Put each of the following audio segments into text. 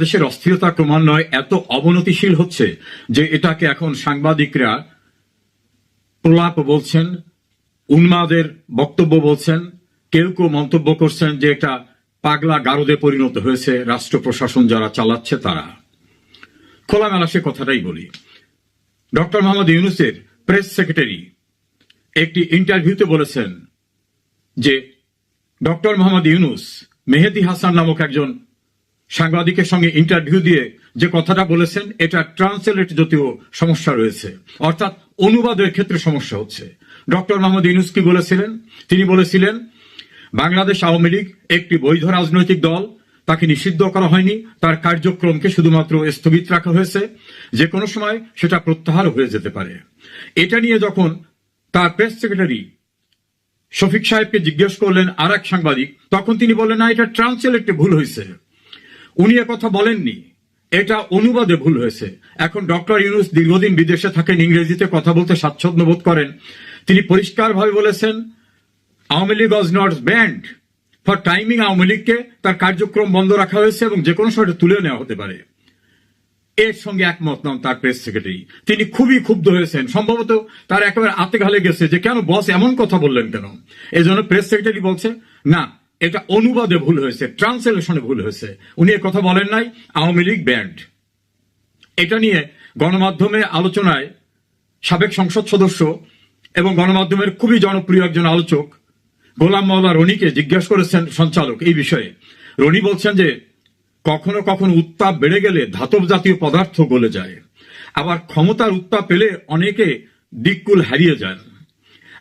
দেশের অস্থিরতা ক্রমান্বয়ে এত অবনতিশীল হচ্ছে যে এটাকে এখন সাংবাদিকরা প্রলাপ বলছেন, উন্মাদের বক্তব্য বলছেন, কেউ কেউ মন্তব্য করছেন যে এটা পাগলা গারদে পরিণত হয়েছে রাষ্ট্র প্রশাসন যারা চালাচ্ছে তারা। খোলামেলা সে কথাটাই বলি। ডক্টর মোহাম্মদ ইউনূসের প্রেস সেক্রেটারি একটি ইন্টারভিউতে বলেছেন যে ডক্টর মোহাম্মদ ইউনূস মেহেদী হাসান নামক একজন সাংবাদিকের সঙ্গে ইন্টারভিউ দিয়ে যে কথাটা বলেছেন এটা ট্রান্সলেট জাতীয় সমস্যা রয়েছে, অর্থাৎ অনুবাদের ক্ষেত্রে সমস্যা হচ্ছে। ডক্টর মোহাম্মদ ইউনূস কি বলেছিলেন? তিনি বলেছিলেন বাংলাদেশ আওয়ামী লীগ একটি বৈধ রাজনৈতিক দল, তাকে নিষিদ্ধ করা হয়নি, তার কার্যক্রমকে শুধুমাত্র স্থগিত রাখা হয়েছে, যে কোনো সময় সেটা প্রত্যাহার হয়ে যেতে পারে। এটা নিয়ে যখন তার প্রেস সেক্রেটারি শফিক সাহেবকে জিজ্ঞেস করলেন আর এক সাংবাদিক, তখন তিনি বললেন না, এটা ট্রান্সলেটে ভুল হয়েছে। উনি কথা বলেননি, এটা অনুবাদে ভুল হয়েছে। এখন ডক্টর ইউনূস দীর্ঘদিন বিদেশে থাকেন, ইংরেজিতে কথা বলতে স্বাচ্ছন্দ্য বোধ করেন। তিনি পরিষ্কারভাবে বলেছেন Awami League was not band for timing. Awami লীগকে তার কার্যক্রম বন্ধ রাখা হয়েছে এবং যে কোনো সময় তুলে নেওয়া হতে পারে। এর সঙ্গে একমত নন তার প্রেস সেক্রেটারি। তিনি খুবই ক্ষুব্ধ হয়েছেন, সম্ভবত তার একেবারে আতে ঘালে গেছে যে কেন বস এমন কথা বললেন কেন। এই জন্য প্রেস সেক্রেটারি বলছে না, এটা অনুবাদে ভুল হয়েছে, ট্রান্সলেশনে ভুল হয়েছে। উনি কথা বলেন নাই আওয়ামী লীগ ব্যান্ড। এটা নিয়ে গণমাধ্যমে আলোচনায় সাবেক সংসদ সদস্য এবং গণমাধ্যমের খুবই জনপ্রিয় একজন আলোচক গোলাম মাওলা রনিকে জিজ্ঞেস করেছেন সঞ্চালক এই বিষয়ে। রনি বলছেন যে কখনো কখনো উত্তাপ বেড়ে গেলে ধাতব জাতীয় পদার্থ গলে যায়, আবার ক্ষমতার উত্তাপ পেলে অনেকে দিককুল হারিয়ে যান।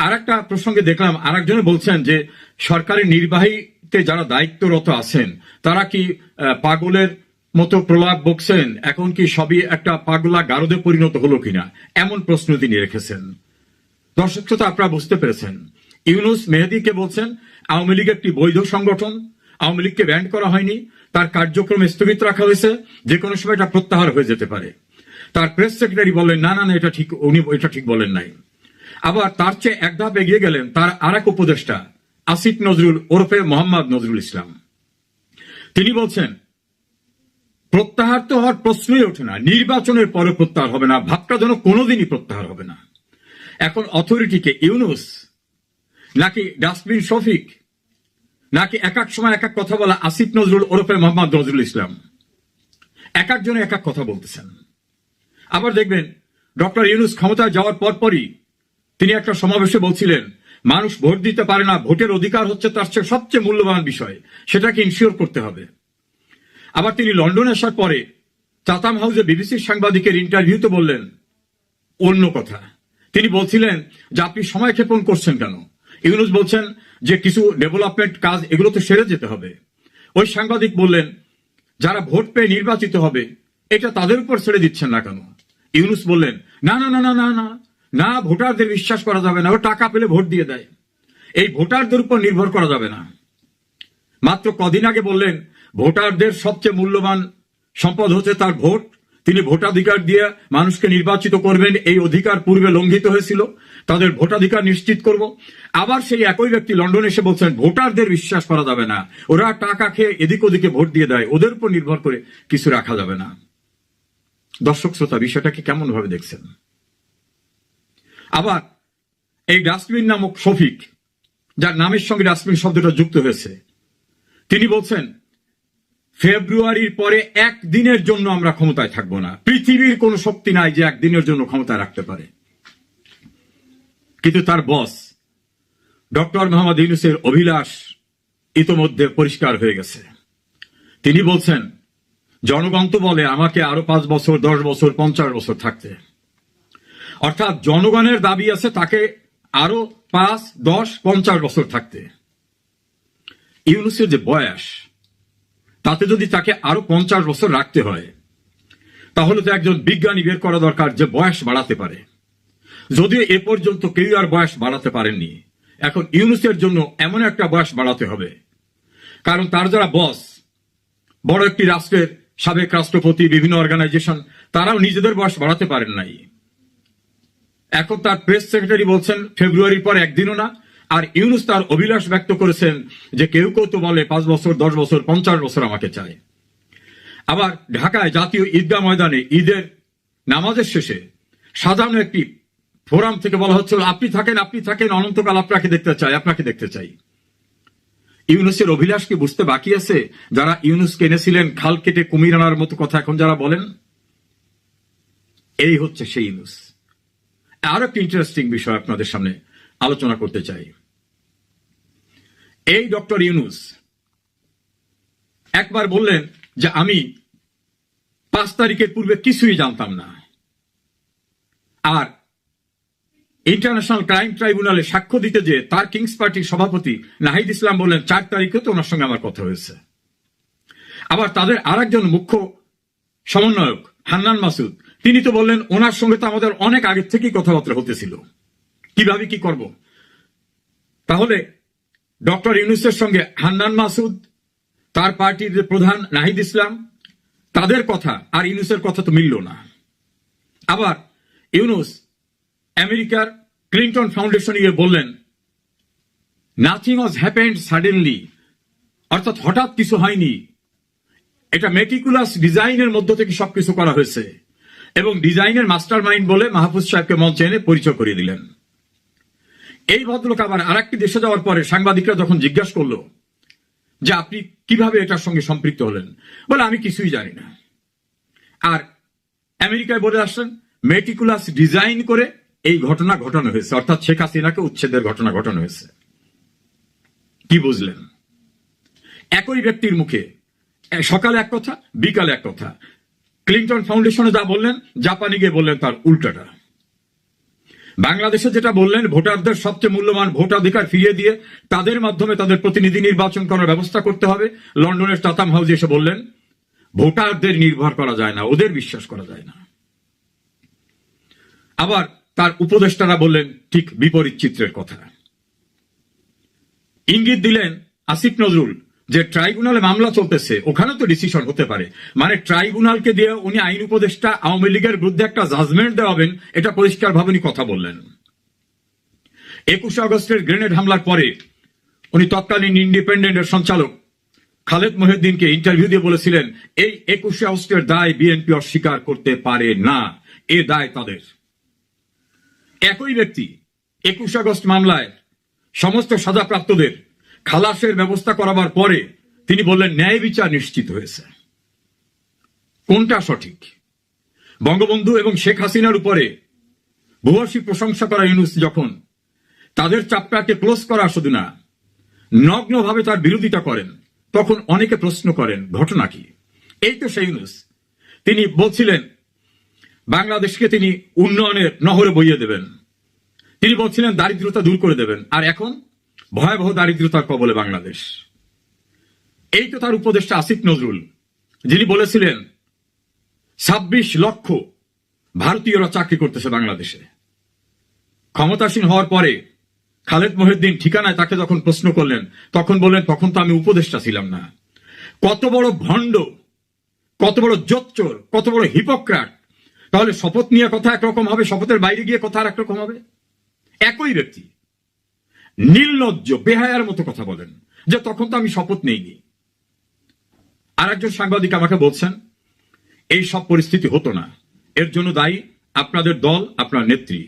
আর একটা প্রসঙ্গে দেখলাম আর একজনে বলছেন যে সরকারি নির্বাহীতে যারা দায়িত্বরত আছেন তারা কি পাগলের মতো প্রলাপ বকছেন, এখন কি সবই একটা পাগলা গারদে পরিণত হলো কিনা, এমন প্রশ্ন তিনি রেখেছেন। দর্শক শ্রোতা, আপনারা বুঝতে পেরেছেন ইউনূস মেহেদীকে বলছেন আওয়ামী লীগ একটি বৈধ সংগঠন, আওয়ামী লীগকে ব্যান্ড করা হয়নি, তার কার্যক্রম স্থগিত রাখা হয়েছে, যে কোনো সময় এটা প্রত্যাহার হয়ে যেতে পারে। তার প্রেস সেক্রেটারি বললেন না না না, এটা ঠিক, উনি এটা ঠিক বলেন নাই। আবার তার চেয়ে এক ধাপ এগিয়ে গেলেন তার আর এক উপদেষ্টা আসিফ নজরুল ওরফে মোহাম্মদ নজরুল ইসলাম। তিনি বলছেন প্রত্যাহার তো হওয়ার প্রশ্নই ওঠে না, নির্বাচনের পরে প্রত্যাহার হবে না, ভাবটা যেন কোনোদিনই প্রত্যাহার হবে না। এখন অথরিটিকে ইউনূস নাকি ডাস্টবিন শফিক নাকি এক এক সময় এক এক কথা বলা আসিফ নজরুল ওরফে মোহাম্মদ নজরুল ইসলাম, এক একজনে এক এক কথা বলতেছেন। আবার দেখবেন ডক্টর ইউনূস ক্ষমতায় যাওয়ার পরপরই তিনি একটা সমাবেশে বলছিলেন মানুষ ভোট দিতে পারে না, ভোটের অধিকার হচ্ছে তার চেয়ে সবচেয়ে মূল্যবান বিষয়, সেটাকে ইনশিওর করতে হবে। আবার তিনি লন্ডনে আসার পরে চাতাম হাউসে বিবিসির সাংবাদিকের ইন্টারভিউতে বললেন অন্য কথা। তিনি বলছিলেন যে আপনি সময় ক্ষেপণ করছেন কেন। ইউনূস বলছেন যে কিছু ডেভেলপমেন্ট কাজ এগুলো তো সেরে যেতে হবে। ওই সাংবাদিক বললেন যারা ভোট পেয়ে নির্বাচিত হবে এটা তাদের উপর ছেড়ে দিচ্ছেন না কেন। ইউনূস বললেন না না না না না না না, ভোটারদের বিশ্বাস করা যাবে না, ও টাকা পেলে ভোট দিয়ে দেয়, এই ভোটারদের উপর নির্ভর করা যাবে না। মাত্র কদিন আগে বললেন ভোটারদের সবচেয়ে মূল্যবান সম্পদ হচ্ছে তার ভোট, তিনি ভোটাধিকার দিয়ে মানুষকে নির্বাচিত করবেন, এই অধিকার পূর্বে লঙ্ঘিত হয়েছিল, তাদের ভোটাধিকার নিশ্চিত করব। আবার সেই একই ব্যক্তি লন্ডনে এসে বলছেন ভোটারদের বিশ্বাস করা যাবে না, ওরা টাকা খেয়ে এদিক ওদিকে ভোট দিয়ে দেয়, ওদের উপর নির্ভর করে কিছু রাখা যাবে না। দর্শক শ্রোতা, বিষয়টাকে কেমন ভাবে দেখছেন? আবার এই ডাস্টবিন নামক শফিক, যার নামের সঙ্গে ডাস্টবিন শব্দটা যুক্ত হয়েছে, তিনি বলছেন ফেব্রুয়ারির পরে একদিনের জন্য আমরা ক্ষমতায় থাকবো না, পৃথিবীর কোন শক্তি নাই যে একদিনের জন্য ক্ষমতায় রাখতে পারে। কিন্তু তার বস ডক্টর মোহাম্মদ ইউনূসের অভিলাষ ইতোমধ্যে পরিষ্কার হয়ে গেছে। তিনি বলছেন জনগণ তো বলে আমাকে আরো 5 বছর 10 বছর 50 বছর থাকতে, অর্থাৎ জনগণের দাবি আছে তাকে আরো 5, 10, 50 বছর থাকতে। ইউনূসের যে বয়স, তাতে যদি তাকে আরো 50 বছর রাখতে হয় তাহলে তো একজন বিজ্ঞানী বের করা দরকার যে বয়স বাড়াতে পারে। যদিও এ পর্যন্ত কেউ আর বয়স বাড়াতে পারেননি, এখন ইউনূসের জন্য এমন একটা বয়স বাড়াতে হবে, কারণ তার যারা বস, বড় একটি রাষ্ট্রের সাবেক রাষ্ট্রপতি, বিভিন্ন অর্গানাইজেশন, তারাও নিজেদের বয়স বাড়াতে পারেন নাই। এখন তার প্রেস সেক্রেটারি বলছেন ফেব্রুয়ারির পর একদিনও না, আর ইউনূস তার অভিলাষ ব্যক্ত করেছেন যে কেউ কেউ তো বলে 5 বছর 10 বছর 50 বছর আমাকে চায়। আবার ঢাকায় জাতীয় ঈদগাহ ময়দানে ঈদের নামাজের শেষে সাজানো একটি ফোরাম থেকে বলা হচ্ছিল, আপনি থাকেন অনন্তকাল আপনাকে দেখতে চাই। ইউনূসের অভিলাষ কি বুঝতে বাকি আছে? যারা ইউনূসকে এনেছিলেন খাল কেটে কুমির আনার মতো কথা এখন যারা বলেন, এই হচ্ছে সেই ইউনূস। আরো একটি ইন্টারেস্টিং বিষয় আপনাদের সামনে আলোচনা করতে চাই। এই ডক্টর ইউনূস একবার বললেন যে আমি 5 তারিখের পূর্বে কিছুই জানতাম না। আর ইন্টারন্যাশনাল ক্রাইম ট্রাইব্যুনালে সাক্ষ্য দিতে যে তার কিংস পার্টির সভাপতি নাহিদ ইসলাম বললেন 4 তারিখে তো ওনার সঙ্গে আমার কথা হয়েছে। আবার তাদের আরেকজন মুখ্য সমন্বয়ক হান্নান মাসুদ, তিনি তো বললেন ওনার সঙ্গে তো আমাদের অনেক আগের থেকেই কথাবার্তা হতেছিল, কিভাবে কি করব। তাহলে ডক্টর ইউনূসের সঙ্গে হান্নান মাসুদ, তার পার্টির যে প্রধান নাহিদ ইসলাম, তাদের কথা আর ইউনূসের কথা তো মিলল না। আবার ইউনূস আমেরিকার ক্লিন্টন ফাউন্ডেশন গিয়ে বললেন নাথিং ওয়াজ হ্যাপেন্ড সাডেনলি, অর্থাৎ হঠাৎ কিছু হয়নি, এটা মেটিকুলাস ডিজাইনের মধ্য থেকে সবকিছু করা হয়েছে, এবং ডিজাইনের মাস্টার মাইন্ড বলে মাহফুজ সাহেবকে মঞ্চে এনে পরিচয় করিয়ে দিলেন। এই ভদ্রলোক আবার আরেকটি দেশে যাওয়ার পরে সাংবাদিকরা যখন জিজ্ঞাসা করলো যে আপনি কিভাবে এটার সঙ্গে সম্পৃক্ত হলেন, বলে আমি কিছুই জানি না। আর আমেরিকায় বলে আসছেন মেটিকুলাস ডিজাইন করে এই ঘটনা ঘটানো হয়েছে, অর্থাৎ শেখ হাসিনাকে উচ্ছেদের ঘটনা ঘটানো হয়েছে। কি বুঝলেন? একই ব্যক্তির মুখে সকালে এক কথা, বিকালে এক কথা। ক্লিন্টন ফাউন্ডেশনে যা বললেন, জাপানে গিয়ে বললেন তার উল্টাটা। বাংলাদেশে যেটা বললেন, ভোটারদের সবচেয়ে মূল্যবান ভোটাধিকার ফিরিয়ে দিয়ে তাদের মাধ্যমে তাদের প্রতিনিধি নির্বাচন করার ব্যবস্থা করতে হবে, লন্ডনের চাতাম হাউসে এসে বললেন ভোটারদের নির্ভর করা যায় না, ওদের বিশ্বাস করা যায় না। আবার তার উপদেষ্টারা বললেন ঠিক বিপরীত চিত্রের কথা। ইঙ্গিত দিলেন আসিফ নজরুল যে ট্রাইব্যুনালে মামলা চলতেছে, ওখানে তো ডিসিশন হতে পারে, মানে ট্রাইব্যুনালকে দিয়ে উনি আইন উপদেষ্টা আওয়ামী লীগের বিরুদ্ধে একটা জাজমেন্ট দেওয়াবেন, এটা পরিষ্কারভাবে উনি কথা বললেন। 21 আগস্টের গ্রেনেড হামলার পরে উনি তৎকালীন ইন্ডিপেন্ডেন্টের সঞ্চালক খালেদ মহিউদ্দিনকে ইন্টারভিউ দিয়ে বলেছিলেন এই 21 আগস্টের দায় বিএনপি অস্বীকার করতে পারে না, এ দায় তাদের। একই ব্যক্তি 21 আগস্ট মামলায় সমস্ত সাজাপ্রাপ্তদের খালাসের ব্যবস্থা করাবার পরে তিনি বললেন ন্যায় বিচার নিশ্চিত হয়েছে। কোনটা সঠিক? বঙ্গবন্ধু এবং শেখ হাসিনার উপরে ভূয়সী প্রশংসা করা ইউনূস যখন তাদের চাপটাকে ক্লোজ করা শুধু না, নগ্নভাবে তার বিরোধিতা করেন, তখন অনেকে প্রশ্ন করেন ঘটনা কি? এই তো সেই ইউনূস, তিনি বলছিলেন বাংলাদেশকে তিনি উন্নয়নের নহরে বইয়ে দেবেন, তিনি বলছিলেন দারিদ্রতা দূর করে দেবেন, আর এখন ভয়াবহ দারিদ্রতার কবলে বাংলাদেশ। এই তো তার উপদেষ্টা আসিফ নজরুল, যিনি বলেছিলেন 26 লক্ষ ভারতীয়রা চাকরি করতেছে বাংলাদেশে। ক্ষমতাসীন হওয়ার পরে খালেদ মহিউদ্দিন ঠিকানায় তাকে যখন প্রশ্ন করলেন, তখন বললেন তখন তো আমি উপদেষ্টা ছিলাম না। কত বড় ভণ্ড, কত বড় জোচ্চোর, কত বড় হিপোক্রাট! তাহলে শপথ নিয়ে কথা একরকম হবে, শপথের বাইরে গিয়ে কথা আর একরকম হবে। একই ব্যক্তি নির্লজ্জ বেহায়ার মতো কথা বলেন যে তখন তো আমি শপথ নেইনি। আর একজন সাংবাদিক আমাকে বলছেন এই সব পরিস্থিতি হতো না, এর জন্য দায়ী আপনাদের দল, আপনার নেত্রী।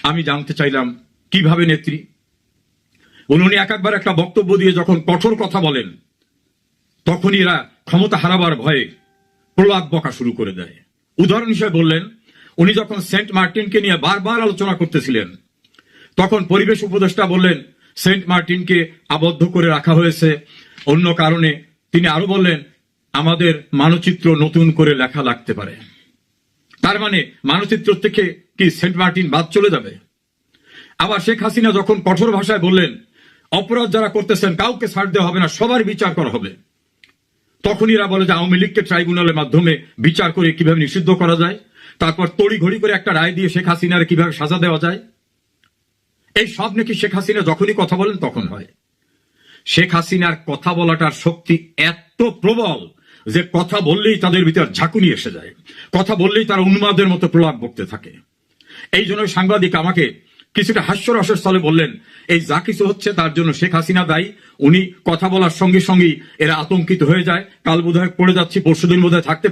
আমি জানতে চাইলাম কিভাবে নেত্রী? উনি একবার একটা বক্তব্য দিয়ে যখন কঠোর কথা বলেন, তখন এরা ক্ষমতা হারাবার ভয়ে প্রলাপ বকা শুরু করে দেয়। উদাহরণ হিসেবে বললেন, উনি যখন সেন্ট মার্টিনকে নিয়ে বারবার আলোচনা করতেছিলেন, তখন পরিবেশ উপদেষ্টা বললেন সেন্ট মার্টিনকে আবদ্ধ করে রাখা হয়েছে অন্য কারণে। তিনি আরো বললেন আমাদের মানচিত্র নতুন করে লেখা লাগতে পারে। তার মানে মানচিত্র থেকে কি সেন্ট মার্টিন বাদ চলে যাবে? আবার শেখ হাসিনা যখন কঠোর ভাষায় বললেন অপরাধ যারা করতেছেন কাউকে ছাড় দেওয়া হবে না, সবার বিচার করা হবে, তখন এরা বলে যে আওয়ামী লীগকে ট্রাইব্যুনালের মাধ্যমে বিচার করে কিভাবে নিষিদ্ধ করা যায়, তারপর তড়িঘড়ি করে একটা রায় দিয়ে শেখ হাসিনার কিভাবে সাজা দেওয়া যায়। এই সব নাকি শেখ হাসিনা যখনই কথা বলেন তখন হয়। শেখ হাসিনার কথা বলাটার শক্তি এত প্রবল যে কথা বললেই তাদের ভিতর ঝাঁকুনি এসে যায়, কথা বললেই তারা উন্মাদের মতো প্রলাপ বকতে থাকে। এই জন্য সাংবাদিক আমাকে কিছুটা হাস্যরসের স্থলে বললেন, এই যা কিছু হচ্ছে তার জন্য শেখ হাসিনা দায়ী। উনি কথা বলার সঙ্গে সঙ্গেই এরা আতঙ্কিত হয়ে যায়, কাল বোধহয় পড়ে যাচ্ছি, পরশুদিন বোধহয় থাকতে